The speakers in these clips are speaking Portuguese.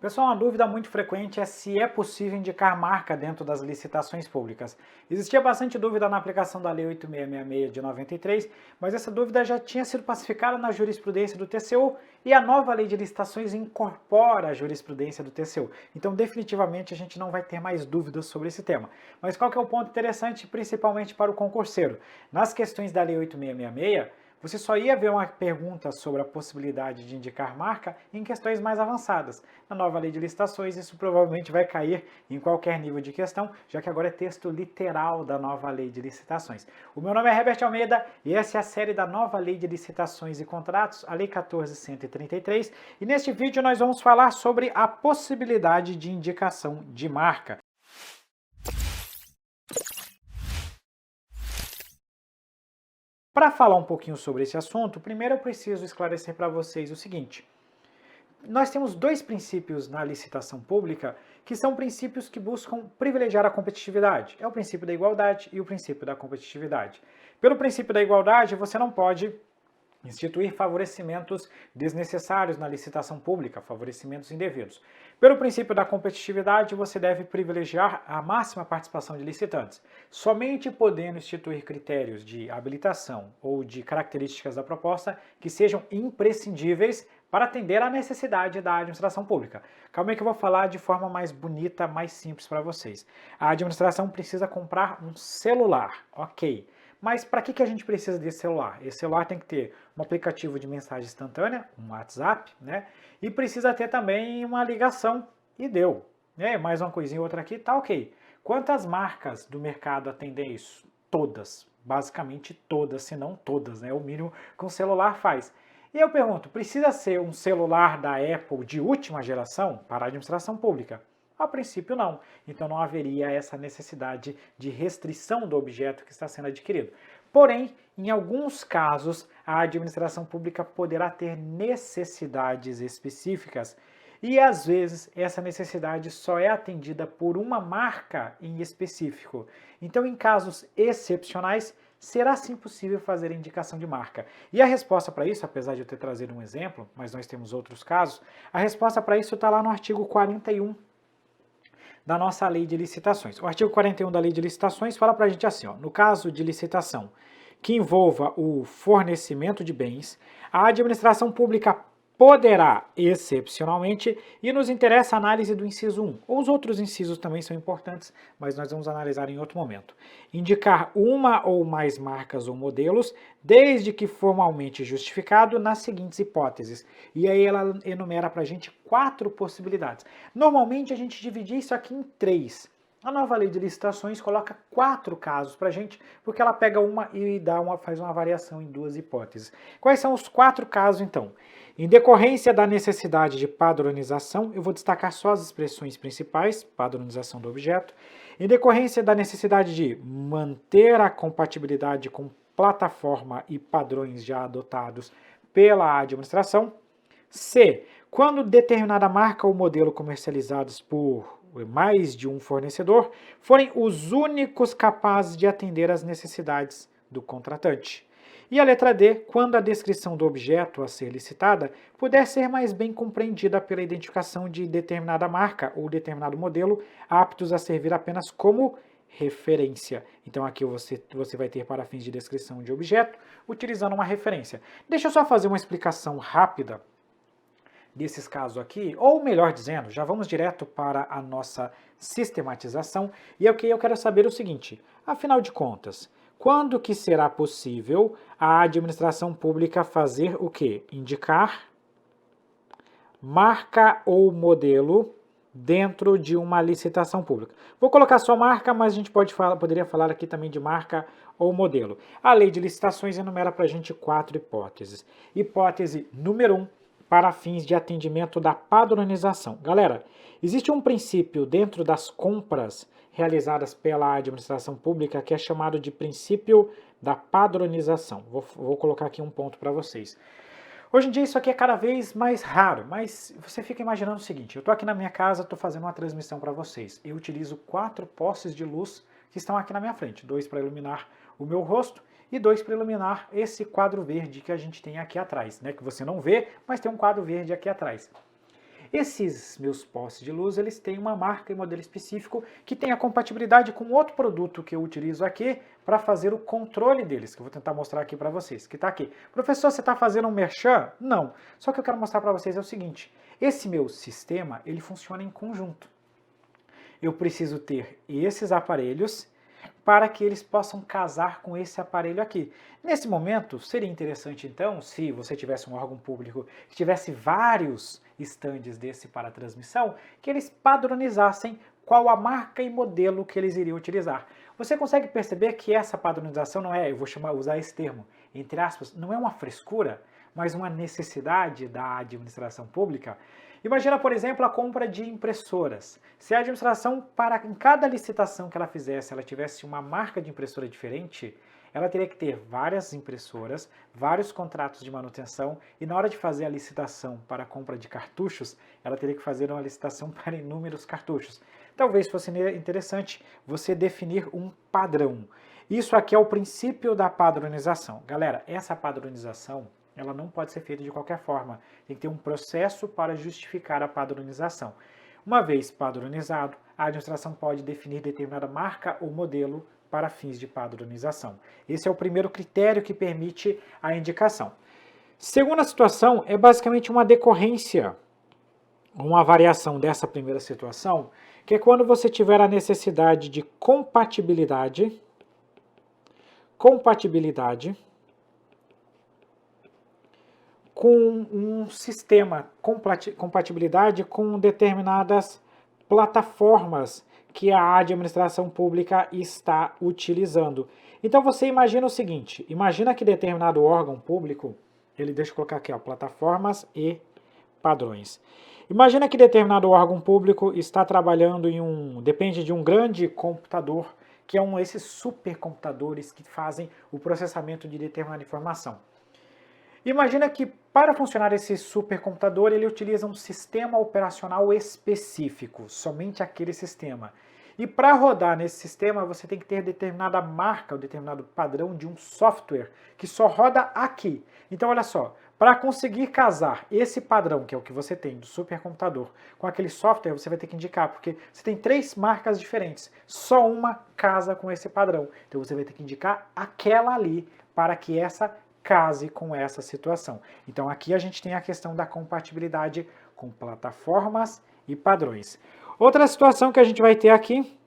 Pessoal, uma dúvida muito frequente é se é possível indicar marca dentro das licitações públicas. Existia bastante dúvida na aplicação da Lei 8666 de 93, mas essa dúvida já tinha sido pacificada na jurisprudência do TCU e a nova Lei de Licitações incorpora a jurisprudência do TCU. Então, definitivamente, a gente não vai ter mais dúvidas sobre esse tema. Mas qual que é o ponto interessante, principalmente para o concurseiro? Nas questões da Lei 8666, você só ia ver uma pergunta sobre a possibilidade de indicar marca em questões mais avançadas. Na nova lei de licitações, isso provavelmente vai cair em qualquer nível de questão, já que agora é texto literal da nova lei de licitações. O meu nome é Herbert Almeida e essa é a série da nova lei de licitações e contratos, a Lei 14.133, e neste vídeo nós vamos falar sobre a possibilidade de indicação de marca. Para falar um pouquinho sobre esse assunto, primeiro eu preciso esclarecer para vocês o seguinte. Nós temos dois princípios na licitação pública que são princípios que buscam privilegiar a competitividade. É o princípio da igualdade e o princípio da competitividade. Pelo princípio da igualdade, você não pode instituir favorecimentos desnecessários na licitação pública, favorecimentos indevidos. Pelo princípio da competitividade, você deve privilegiar a máxima participação de licitantes, somente podendo instituir critérios de habilitação ou de características da proposta que sejam imprescindíveis para atender à necessidade da administração pública. Calma aí que eu vou falar de forma mais bonita, mais simples para vocês. A administração precisa comprar um celular, ok. Mas para que a gente precisa desse celular? Esse celular tem que ter um aplicativo de mensagem instantânea, um WhatsApp, né? E precisa ter também uma ligação, e deu. Né? Mais uma coisinha outra aqui, tá ok. Quantas marcas do mercado atendem isso? Todas, basicamente todas, se não todas, né? O mínimo que um celular faz. E eu pergunto, precisa ser um celular da Apple de última geração para a administração pública? A princípio não, então não haveria essa necessidade de restrição do objeto que está sendo adquirido. Porém, em alguns casos, a administração pública poderá ter necessidades específicas e às vezes essa necessidade só é atendida por uma marca em específico. Então, em casos excepcionais, será sim possível fazer a indicação de marca. E a resposta para isso, apesar de eu ter trazido um exemplo, mas nós temos outros casos, a resposta para isso está lá no artigo 41 da nossa lei de licitações. O artigo 41 da lei de licitações fala para a gente assim, ó, no caso de licitação que envolva o fornecimento de bens, a administração pública poderá, excepcionalmente, e nos interessa a análise do inciso 1. Os outros incisos também são importantes, mas nós vamos analisar em outro momento. Indicar uma ou mais marcas ou modelos, desde que formalmente justificado, nas seguintes hipóteses. E aí ela enumera para a gente 4 possibilidades. Normalmente a gente divide isso aqui em 3. A nova lei de licitações coloca 4 casos para a gente, porque ela pega uma e faz uma variação em 2 hipóteses. Quais são os 4 casos, então? Em decorrência da necessidade de padronização, eu vou destacar só as expressões principais, padronização do objeto. Em decorrência da necessidade de manter a compatibilidade com plataforma e padrões já adotados pela administração. C. Quando determinada marca ou modelo comercializados por mais de um fornecedor forem os únicos capazes de atender às necessidades do contratante. E a letra D, quando a descrição do objeto a ser licitada puder ser mais bem compreendida pela identificação de determinada marca ou determinado modelo, aptos a servir apenas como referência. Então aqui você vai ter para fins de descrição de objeto, utilizando uma referência. Deixa eu só fazer uma explicação rápida desses casos aqui, ou melhor dizendo, já vamos direto para a nossa sistematização, e aqui eu quero saber o seguinte, afinal de contas, quando que será possível a administração pública fazer o quê? Indicar marca ou modelo dentro de uma licitação pública. Vou colocar só marca, mas a gente poderia falar aqui também de marca ou modelo. A lei de licitações enumera para a gente 4 hipóteses. Hipótese número 1, para fins de atendimento da padronização. Galera, existe um princípio dentro das compras realizadas pela administração pública que é chamado de princípio da padronização. Vou colocar aqui um ponto para vocês. Hoje em dia isso aqui é cada vez mais raro, mas você fica imaginando o seguinte, eu estou aqui na minha casa, estou fazendo uma transmissão para vocês. Eu utilizo 4 postes de luz que estão aqui na minha frente, 2 para iluminar o meu rosto e 2 para iluminar esse quadro verde que a gente tem aqui atrás, né? Que você não vê, mas tem um quadro verde aqui atrás. Esses meus postes de luz, eles têm uma marca e modelo específico que tem a compatibilidade com outro produto que eu utilizo aqui para fazer o controle deles, que eu vou tentar mostrar aqui para vocês, que está aqui. Professor, você está fazendo um merchan? Não. Só que eu quero mostrar para vocês é o seguinte, esse meu sistema, ele funciona em conjunto. Eu preciso ter esses aparelhos para que eles possam casar com esse aparelho aqui. Nesse momento, seria interessante então, se você tivesse um órgão público que tivesse vários estandes desse para transmissão, que eles padronizassem qual a marca e modelo que eles iriam utilizar. Você consegue perceber que essa padronização não é, eu vou usar esse termo, entre aspas, não é uma frescura, mas uma necessidade da administração pública? Imagina, por exemplo, a compra de impressoras. Se a administração, em cada licitação que ela fizesse, ela tivesse uma marca de impressora diferente, ela teria que ter várias impressoras, vários contratos de manutenção, e na hora de fazer a licitação para a compra de cartuchos, ela teria que fazer uma licitação para inúmeros cartuchos. Talvez fosse interessante você definir um padrão. Isso aqui é o princípio da padronização. Galera, essa padronização, ela não pode ser feita de qualquer forma. Tem que ter um processo para justificar a padronização. Uma vez padronizado, a administração pode definir determinada marca ou modelo para fins de padronização. Esse é o primeiro critério que permite a indicação. Segunda situação é basicamente uma decorrência, uma variação dessa primeira situação, que é quando você tiver a necessidade de compatibilidade com um sistema, compatibilidade com determinadas plataformas que a administração pública está utilizando. Então você imagina o seguinte, imagina que determinado órgão público, deixa eu colocar aqui, ó, plataformas e padrões. Imagina que determinado órgão público está trabalhando depende de um grande computador, que é esses supercomputadores que fazem o processamento de determinada informação. Imagina que para funcionar esse supercomputador ele utiliza um sistema operacional específico, somente aquele sistema. E para rodar nesse sistema você tem que ter determinada marca, ou determinado padrão de um software que só roda aqui. Então olha só, para conseguir casar esse padrão, que é o que você tem do supercomputador, com aquele software, você vai ter que indicar, porque você tem 3 marcas diferentes, só uma casa com esse padrão. Então você vai ter que indicar aquela ali para que essa case com essa situação. Então aqui a gente tem a questão da compatibilidade com plataformas e padrões. Outra situação que a gente vai ter aqui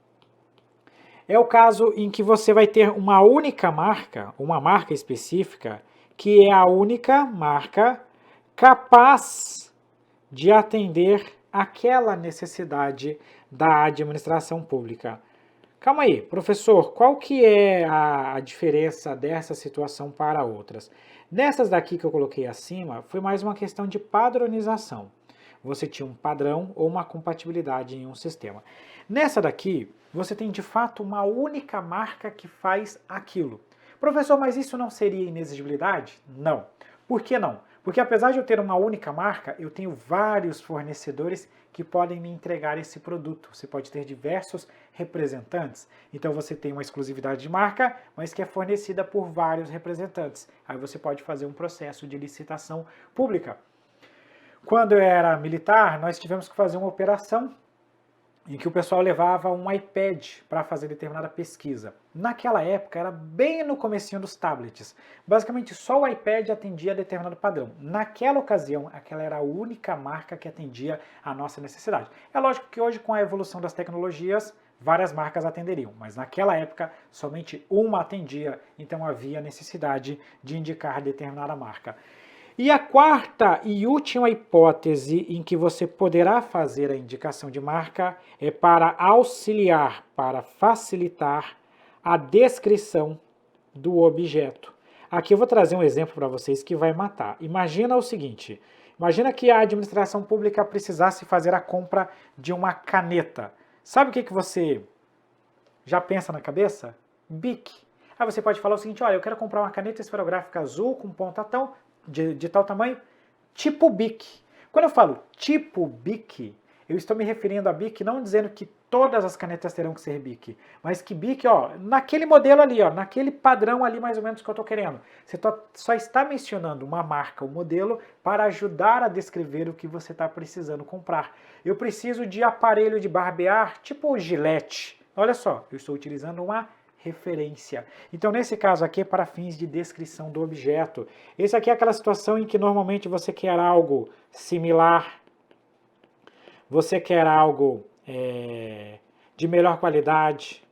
é o caso em que você vai ter uma única marca, uma marca específica, que é a única marca capaz de atender aquela necessidade da administração pública. Calma aí, professor, qual que é a diferença dessa situação para outras? Nessas daqui que eu coloquei acima, foi mais uma questão de padronização. Você tinha um padrão ou uma compatibilidade em um sistema. Nessa daqui, você tem de fato uma única marca que faz aquilo. Professor, mas isso não seria inexigibilidade? Não. Por que não? Porque apesar de eu ter uma única marca, eu tenho vários fornecedores que podem me entregar esse produto. Você pode ter diversos representantes. Então você tem uma exclusividade de marca, mas que é fornecida por vários representantes. Aí você pode fazer um processo de licitação pública. Quando eu era militar, nós tivemos que fazer uma operação em que o pessoal levava um iPad para fazer determinada pesquisa. Naquela época, era bem no comecinho dos tablets. Basicamente, só o iPad atendia a determinado padrão. Naquela ocasião, aquela era a única marca que atendia a nossa necessidade. É lógico que hoje, com a evolução das tecnologias, várias marcas atenderiam, mas naquela época, somente uma atendia, então havia necessidade de indicar determinada marca. E a quarta e última hipótese em que você poderá fazer a indicação de marca é para auxiliar, para facilitar a descrição do objeto. Aqui eu vou trazer um exemplo para vocês que vai matar. Imagina o seguinte, imagina que a administração pública precisasse fazer a compra de uma caneta. Sabe o que você já pensa na cabeça? Bic. Aí você pode falar o seguinte, olha, eu quero comprar uma caneta esferográfica azul com ponta de tal tamanho, tipo Bic. Quando eu falo tipo Bic, eu estou me referindo a BIC não dizendo que todas as canetas terão que ser BIC, mas que BIC, ó, naquele modelo ali, ó, naquele padrão ali mais ou menos que eu estou querendo. Você só está mencionando uma marca, um modelo, para ajudar a descrever o que você está precisando comprar. Eu preciso de aparelho de barbear, tipo o Gillette. Olha só, eu estou utilizando uma referência. Então, nesse caso aqui, é para fins de descrição do objeto. Esse aqui é aquela situação em que normalmente você quer algo similar, você quer algo de melhor qualidade,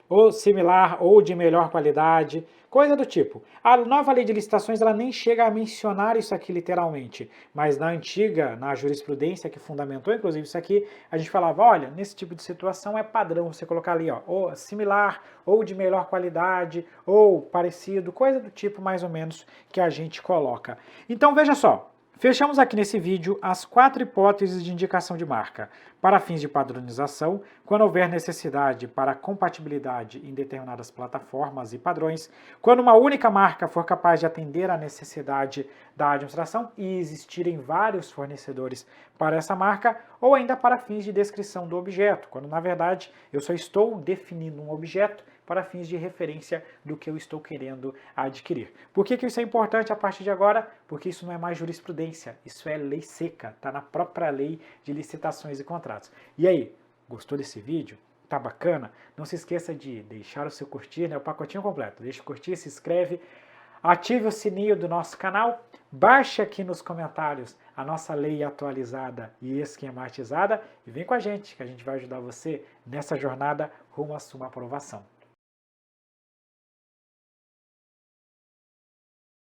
ou similar, ou de melhor qualidade, coisa do tipo. A nova lei de licitações ela nem chega a mencionar isso aqui literalmente, mas na antiga, na jurisprudência que fundamentou inclusive isso aqui, a gente falava, olha, nesse tipo de situação é padrão você colocar ali, ó, ou similar, ou de melhor qualidade, ou parecido, coisa do tipo mais ou menos que a gente coloca. Então veja só, fechamos aqui nesse vídeo as 4 hipóteses de indicação de marca. Para fins de padronização, quando houver necessidade para compatibilidade em determinadas plataformas e padrões, quando uma única marca for capaz de atender à necessidade da administração e existirem vários fornecedores para essa marca, ou ainda para fins de descrição do objeto, quando na verdade eu só estou definindo um objeto para fins de referência do que eu estou querendo adquirir. Por que isso é importante a partir de agora? Porque isso não é mais jurisprudência, isso é lei seca, está na própria lei de licitações e contratos. E aí, gostou desse vídeo? Tá bacana? Não se esqueça de deixar o seu curtir, né? O pacotinho completo. Deixa o curtir, se inscreve, ative o sininho do nosso canal, baixe aqui nos comentários a nossa lei atualizada e esquematizada e vem com a gente, que a gente vai ajudar você nessa jornada rumo à sua aprovação.